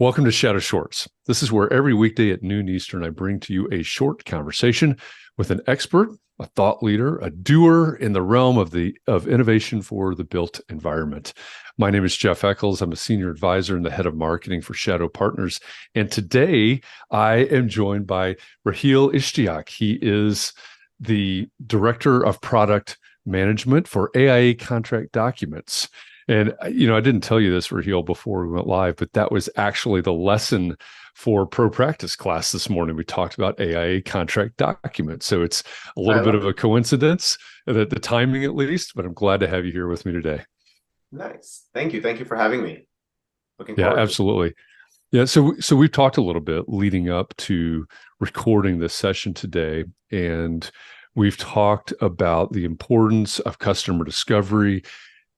Welcome to Shadow Shorts. This is where every weekday at noon Eastern, I bring to you a short conversation with an expert, a thought leader, a doer in the realm of innovation for the built environment. My name is Jeff Echols. I'm a senior advisor and the head of marketing for Shadow Partners. And today I am joined by Raheel Ishtiaq. He is the director of product management for AIA Contract Documents. And, I didn't tell you this, Raheel, before we went live, but that was actually the lesson for pro practice class this morning. We talked about AIA contract documents. So it's a I little bit love of a it. coincidence, the timing at least, but I'm glad to have you here with me today. Nice. Thank you. Thank you for having me. Looking Yeah, forward to it. absolutely. Yeah, so we've talked a little bit leading up to recording this session today, and we've talked about the importance of customer discovery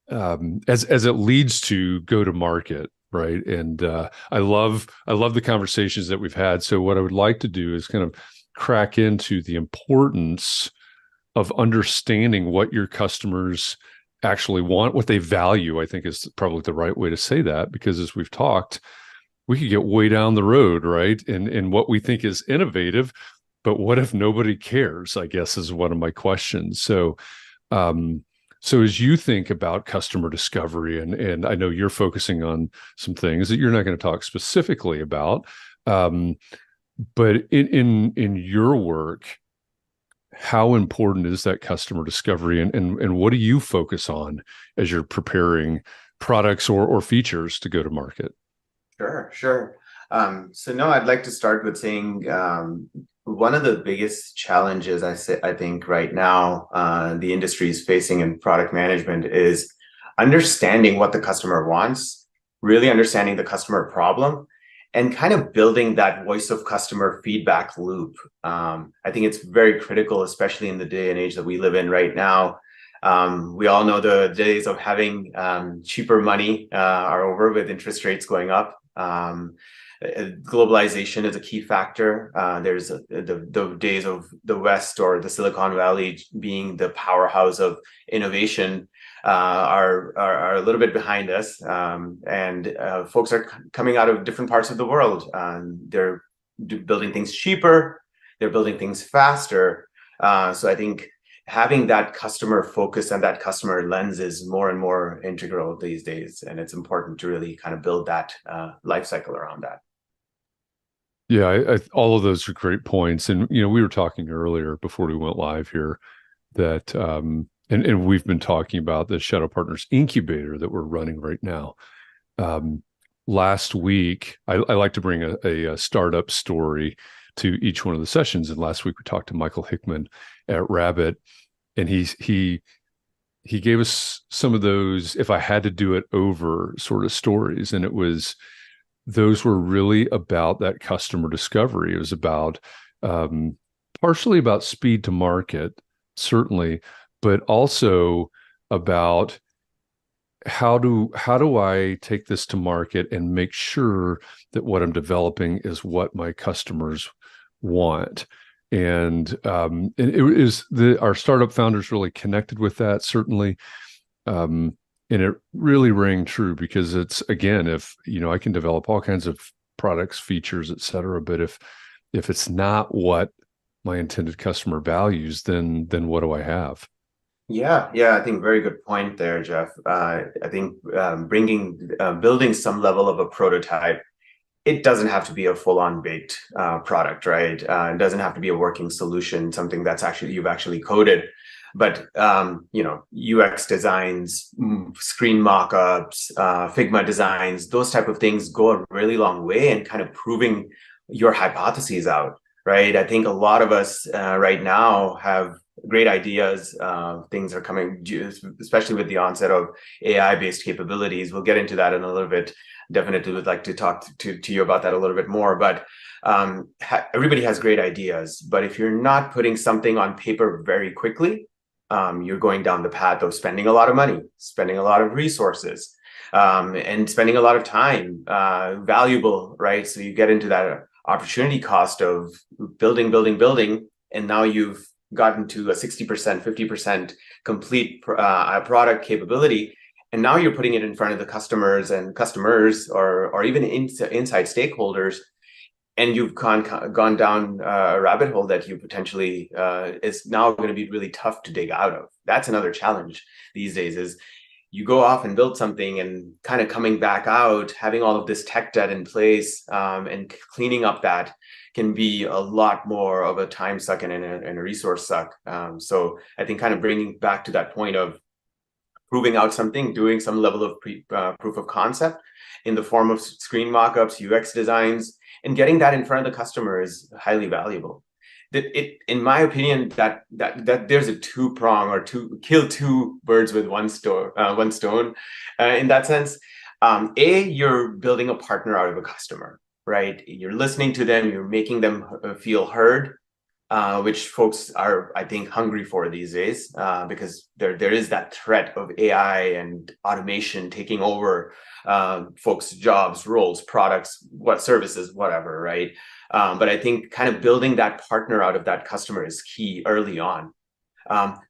as it leads to go to market, right? And I love the conversations that we've had. So what I would like to do is kind of crack into the importance of understanding what your customers actually want, what they value. I think is probably the right way to say that, because as we've talked, we could get way down the road, right? And what we think is innovative, but what if nobody cares? I guess is one of my questions. Um, so as you think about customer discovery, and I know you're focusing on some things that you're not going to talk specifically about, um, but in your work, how important is that customer discovery, and what do you focus on as you're preparing products or features to go to market? Sure, sure. So no, I'd like to start with saying one of the biggest challenges I think right now the industry is facing in product management is understanding what the customer wants, really understanding the customer problem, and kind of building that voice of customer feedback loop. I think it's very critical, especially in the day and age that we live in right now. We all know the days of having cheaper money are over with interest rates going up. Globalization is a key factor. There's the days of the West or the Silicon Valley being the powerhouse of innovation are a little bit behind us, and folks are coming out of different parts of the world. They're building things cheaper, they're building things faster. So I think having that customer focus and that customer lens is more and more integral these days, and it's important to really kind of build that life cycle around that. Yeah, all of those are great points. And, we were talking earlier before we went live here that, and we've been talking about the Shadow Partners incubator that we're running right now. Um, Last week, I like to bring a startup story to each one of the sessions. And last week we talked to Michael Hickman at Rabbit, and he gave us some of those if I had to do it over sort of stories. And those were really about that customer discovery. It was about partially about speed to market, certainly, but also about how do I take this to market and make sure that what I'm developing is what my customers want. And it is our startup founders really connected with that, certainly. And it really rang true, because it's, again, if I can develop all kinds of products, features, et cetera, but if it's not what my intended customer values, then what do I have? Yeah, I think very good point there, Jeff. I think building some level of a prototype, it doesn't have to be a full-on baked product, right? It doesn't have to be a working solution, something that's actually you've actually coded. But UX designs, screen mockups, Figma designs, those type of things go a really long way in kind of proving your hypotheses out, right? I think a lot of us right now have great ideas. Things are coming, especially with the onset of AI-based capabilities. We'll get into that in a little bit. Definitely would like to talk to you about that a little bit more. But everybody has great ideas. But if you're not putting something on paper very quickly, you're going down the path of spending a lot of money, spending a lot of resources, and spending a lot of time, valuable, right? So you get into that opportunity cost of building, and now you've gotten to a 60%, 50% complete product capability. And now you're putting it in front of the customers or even inside stakeholders, and you've gone down a rabbit hole that you potentially is now going to be really tough to dig out of. That's another challenge these days, is you go off and build something and kind of coming back out, having all of this tech debt in place, and cleaning up that can be a lot more of a time suck and a resource suck. So I think kind of bringing back to that point of proving out something, doing some level of proof of concept in the form of screen mockups, UX designs, and getting that in front of the customer is highly valuable. In my opinion, that there's a two-prong or kill two birds with one stone in that sense. You're building a partner out of a customer, right? You're listening to them, you're making them feel heard, which folks are, I think, hungry for these days, because there is that threat of AI and automation taking over folks' jobs, roles, products, services, whatever, right? But I think kind of building that partner out of that customer is key early on.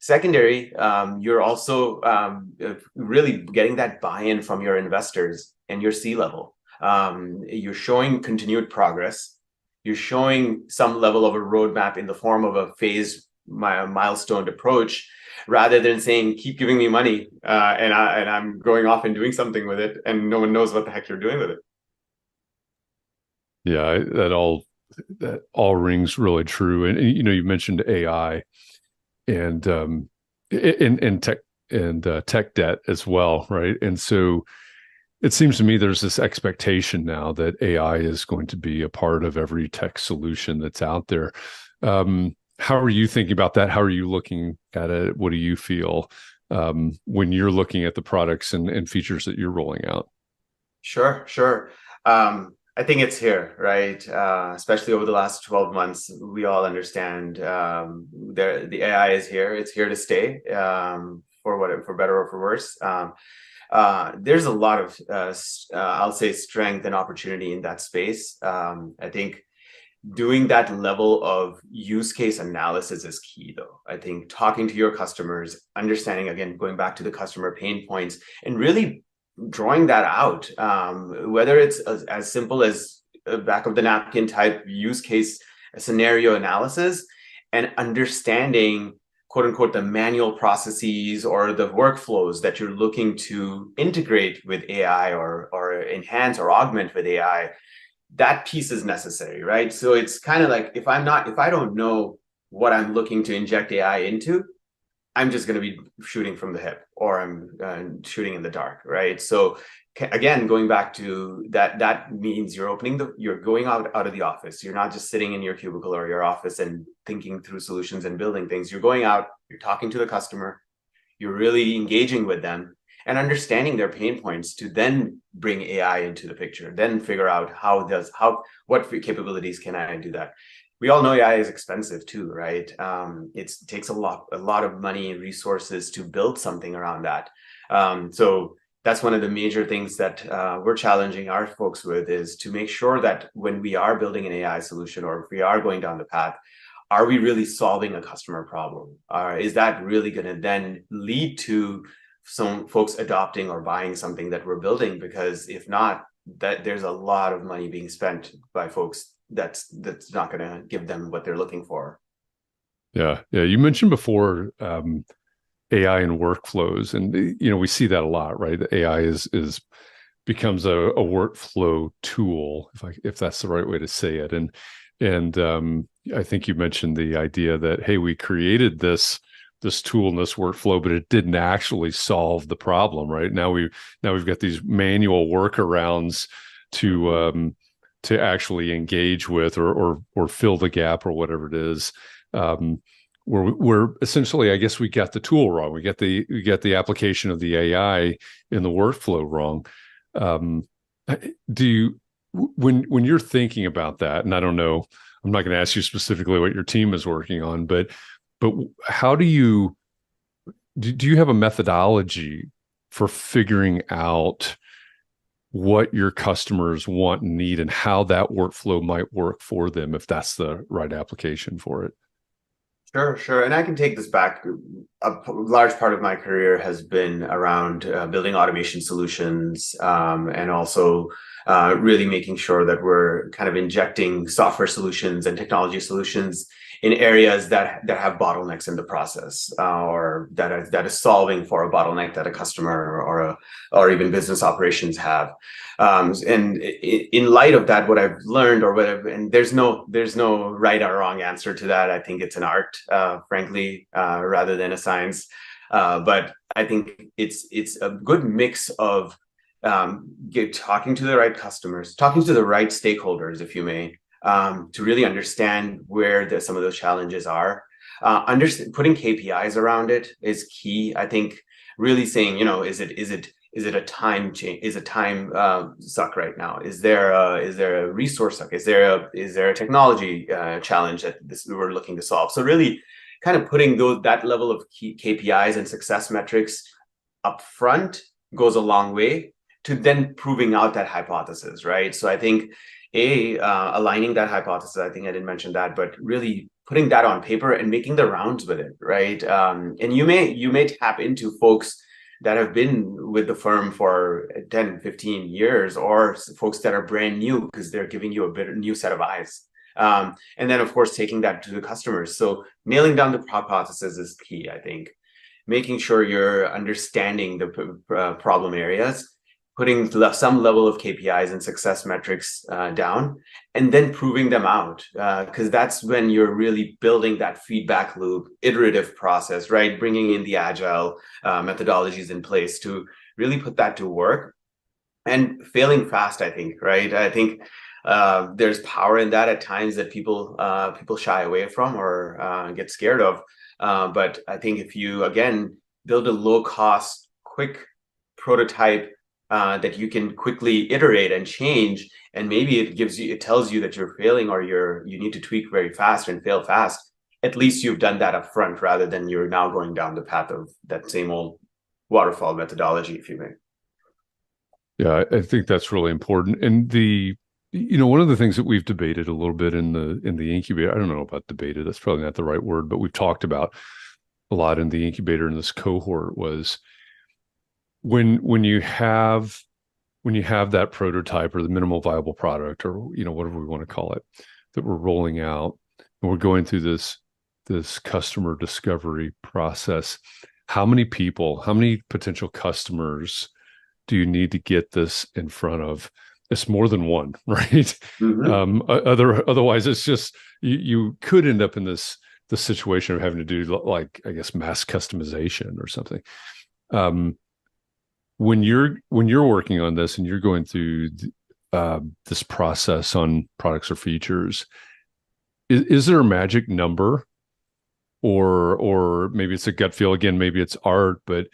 Secondary, you're also really getting that buy-in from your investors and your C-level. You're showing continued progress. You're showing some level of a roadmap in the form of a phased milestone approach, rather than saying, keep giving me money and I'm going off and doing something with it, and no one knows what the heck you're doing with it. Yeah, that all rings really true. And you mentioned AI and tech debt as well, right? And so it seems to me there's this expectation now that AI is going to be a part of every tech solution that's out there. How are you thinking about that? How are you looking at it? What do you feel when you're looking at the products and features that you're rolling out? Sure. I think it's here, right? Especially over the last 12 months, we all understand the AI is here. It's here to stay, for better or for worse. There's a lot of, I'll say, strength and opportunity in that space. I think doing that level of use case analysis is key, though. I think talking to your customers, understanding, again, going back to the customer pain points, and really drawing that out, whether it's as simple as a back of the napkin type use case scenario analysis, and understanding, quote unquote, the manual processes or the workflows that you're looking to integrate with AI or enhance or augment with AI. That piece is necessary, right? So it's kind of like, if I don't know what I'm looking to inject AI into, I'm just going to be shooting from the hip, or I'm shooting in the dark, right? So again, going back to that means you're going out of the office. You're not just sitting in your cubicle or your office and thinking through solutions and building things. You're going out, you're talking to the customer, you're really engaging with them and understanding their pain points to then bring AI into the picture, then figure out what capabilities can I do that. We all know AI is expensive too, right? It takes a lot of money and resources to build something around that. So that's one of the major things that we're challenging our folks with, is to make sure that when we are building an AI solution, or if we are going down the path, are we really solving a customer problem? Is that really going to then lead to some folks adopting or buying something that we're building? Because if not, that there's a lot of money being spent by folks that's not going to give them what they're looking for. Yeah. You mentioned before AI and workflows, and we see that a lot, right? The AI becomes a workflow tool, if that's the right way to say it. And I think you mentioned the idea that, hey, we created this tool and this workflow, but it didn't actually solve the problem, right? Now we've got these manual workarounds to actually engage with or fill the gap or whatever it is. We're essentially, I guess, we got the tool wrong. We get the application of the AI in the workflow wrong. When you're thinking about that, and I don't know, I'm not going to ask you specifically what your team is working on, but how do you have a methodology for figuring out what your customers want and need, and how that workflow might work for them, if that's the right application for it? Sure, sure. And I can take this back. Large part of my career has been around building automation solutions, and also really making sure that we're kind of injecting software solutions and technology solutions in areas that have bottlenecks in the process, or that is solving for a bottleneck that a customer or even business operations have. And in light of that, what I've learned, or whatever, and there's no right or wrong answer to that. I think it's an art, frankly, rather than a science. But I think it's a good mix of talking to the right customers, talking to the right stakeholders, if you may, to really understand where some of those challenges are. Putting KPIs around it is key. I think really saying, is it a time change? Is a time suck right now? Is there a resource suck? Is there a technology challenge that we're looking to solve? So really, kind of putting that level of key KPIs and success metrics up front goes a long way to then proving out that hypothesis, right? So I think aligning that hypothesis. I think I didn't mention that, but really putting that on paper and making the rounds with it, right? And you may tap into folks that have been with the firm for 10, 15 years, or folks that are brand new because they're giving you a bit new set of eyes. And then, of course, taking that to the customers. So nailing down the hypothesis is key, I think. Making sure you're understanding the problem areas, putting some level of KPIs and success metrics down, and then proving them out, because that's when you're really building that feedback loop, iterative process, right? Bringing in the agile methodologies in place to really put that to work, and failing fast, I think, right? I think there's power in that at times that people shy away from or get scared of. But I think if you, again, build a low-cost, quick prototype that you can quickly iterate and change, and maybe it tells you that you're failing, or you need to tweak very fast and fail fast. At least you've done that up front, rather than you're now going down the path of that same old waterfall methodology, if you may. Yeah, I think that's really important. And one of the things that we've debated a little bit in the incubator, I don't know about debated, that's probably not the right word, but we've talked about a lot in the incubator in this cohort, was when you have that prototype or the minimal viable product, or whatever we want to call it, that we're rolling out, and we're going through this customer discovery process, how many potential customers do you need to get this in front of? It's more than one, right? Mm-hmm. Otherwise it's just you could end up in the situation of having to do, like, I guess, mass customization or something. When you're working on this and you're going through this process on products or features, is there a magic number, or maybe it's a gut feel, again, maybe it's art, but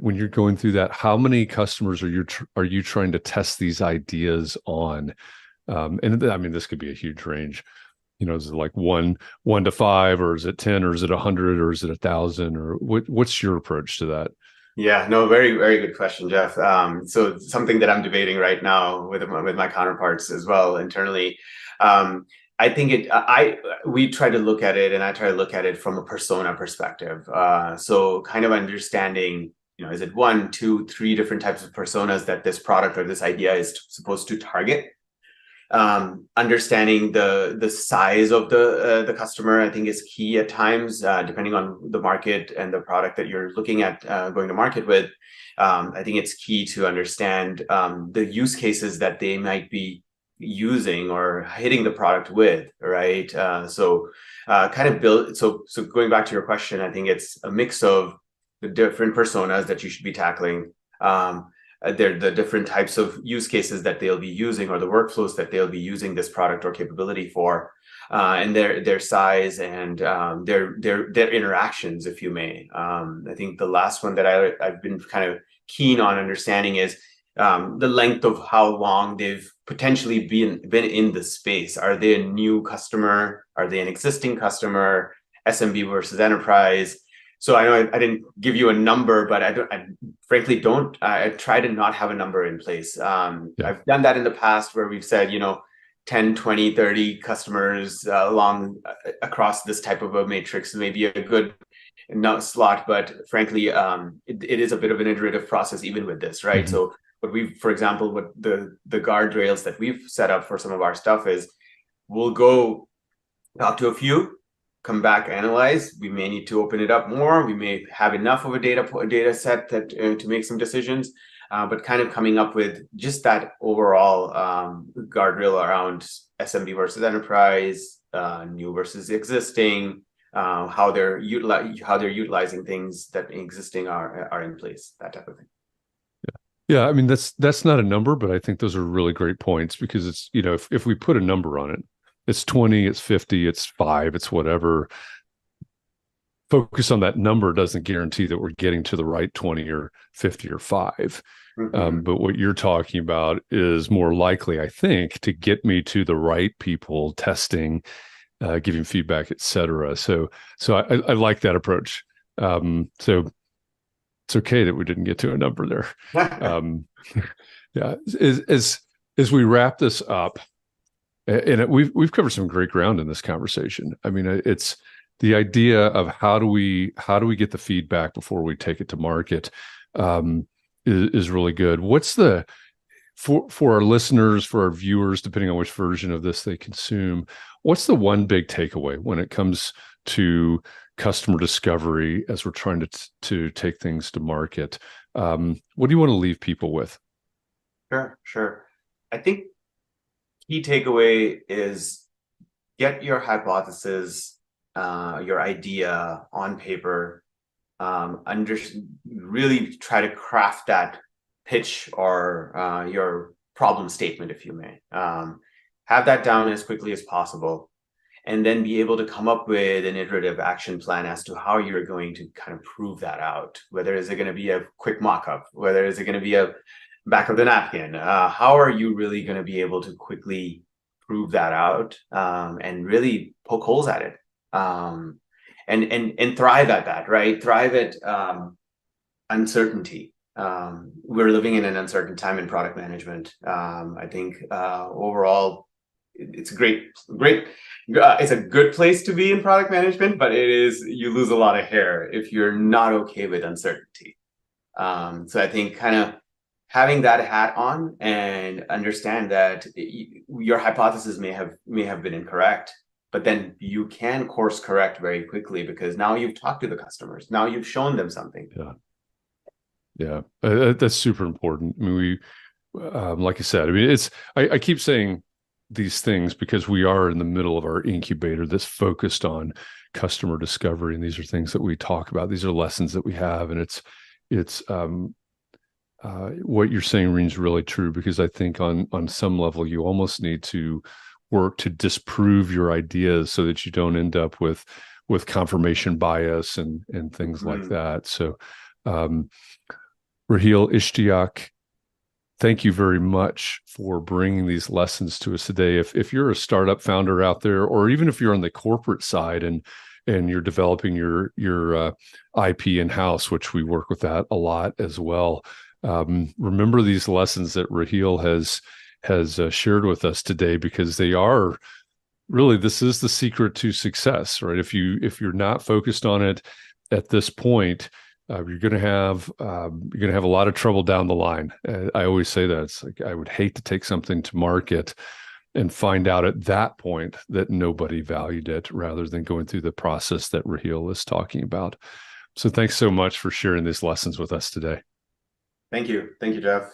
when you're going through that, how many customers are you trying to test these ideas on? And I mean, this could be a huge range. Is it like one to five, or is it 10, or is it 100, or is it 1,000, or what's your approach to that? Yeah, no, very, very good question, Jeff. So something that I'm debating right now with my counterparts as well internally. I think we try to look at it, and I try to look at it from a persona perspective. So kind of understanding, is it 1, 2, 3 different types of personas that this product or this idea is supposed to target? Understanding the size of the customer, I think, is key at times, depending on the market and the product that you're looking at going to market with. I think it's key to understand the use cases that they might be using or hitting the product with, right? So kind of build. So going back to your question, I think it's a mix of the different personas that you should be tackling. They're the different types of use cases that they'll be using, or the workflows that they'll be using this product or capability for, and their size and their interactions, if you may. I think the last one that I've been kind of keen on understanding is the length of how long they've potentially been in the space. Are they a new customer? Are they an existing customer? SMB versus enterprise? So I know I didn't give you a number, but I frankly don't. I try to not have a number in place. Yeah. I've done that in the past where we've said, 10, 20, 30 customers along across this type of a matrix may be a good slot, but frankly, it is a bit of an iterative process even with this, right? Mm-hmm. So for example, what the guardrails that we've set up for some of our stuff is we'll go talk to a few, come back, analyze. We may need to open it up more. We may have enough of a data set that to make some decisions. But kind of coming up with just that overall guardrail around SMB versus enterprise, new versus existing, how they're utilizing things that existing are in place, that type of thing. Yeah, I mean that's not a number, but I think those are really great points because it's, if we put a number on it, it's 20, it's 50, it's 5, it's whatever. Focus on that number doesn't guarantee that we're getting to the right 20 or 50 or 5. Mm-hmm. But what you're talking about is more likely, I think, to get me to the right people testing, giving feedback, et cetera. So I like that approach. So it's okay that we didn't get to a number there. Yeah. As we wrap this up, and we've covered some great ground in this conversation. I mean, it's the idea of how do we get the feedback before we take it to market is really good. What's for our listeners, for our viewers, depending on which version of this they consume, what's the one big takeaway when it comes to customer discovery as we're trying to take things to market? What do you want to leave people with? Sure. I think key takeaway is get your hypothesis, your idea on paper, really try to craft that pitch or your problem statement, if you may. Have that down as quickly as possible, and then be able to come up with an iterative action plan as to how you're going to kind of prove that out. Whether is it going to be a quick mock-up, whether is it going to be a back of the napkin, how are you really going to be able to quickly prove that out and really poke holes at it, and thrive at that, right? Thrive at uncertainty. We're living in an uncertain time in product management. I think overall it's a great it's a good place to be in product management, but you lose a lot of hair if you're not okay with uncertainty. So I think kind of having that hat on and understand that your hypothesis may have been incorrect, but then you can course correct very quickly because now you've talked to the customers, now you've shown them something. Yeah, that's super important. I mean, like I said, I mean, I keep saying these things because we are in the middle of our incubator that's focused on customer discovery, and these are things that we talk about. These are lessons that we have, and it's what you're saying rings really true, because I think on some level you almost need to work to disprove your ideas so that you don't end up with confirmation bias and things like that. So Raheel Ishtiaq, thank you very much for bringing these lessons to us today. If you're a startup founder out there, or even if you're on the corporate side and you're developing your IP in-house, which we work with that a lot as well, remember these lessons that Raheel has shared with us today, because they are really, this is the secret to success, right? If you're not focused on it at this point, you're going to have a lot of trouble down the line. I always say that it's like, I would hate to take something to market and find out at that point that nobody valued it, rather than going through the process that Raheel is talking about. So thanks so much for sharing these lessons with us today. Thank you, Jeff.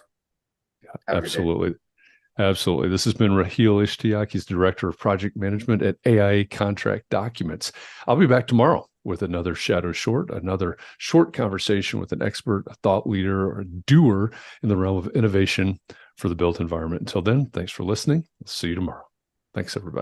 Yeah, absolutely. This has been Raheel Ishtiaq. He's Director of Project Management at AIA Contract Documents. I'll be back tomorrow with another Shadow Short, another short conversation with an expert, a thought leader, or a doer in the realm of innovation for the built environment. Until then, thanks for listening. See you tomorrow. Thanks, everybody.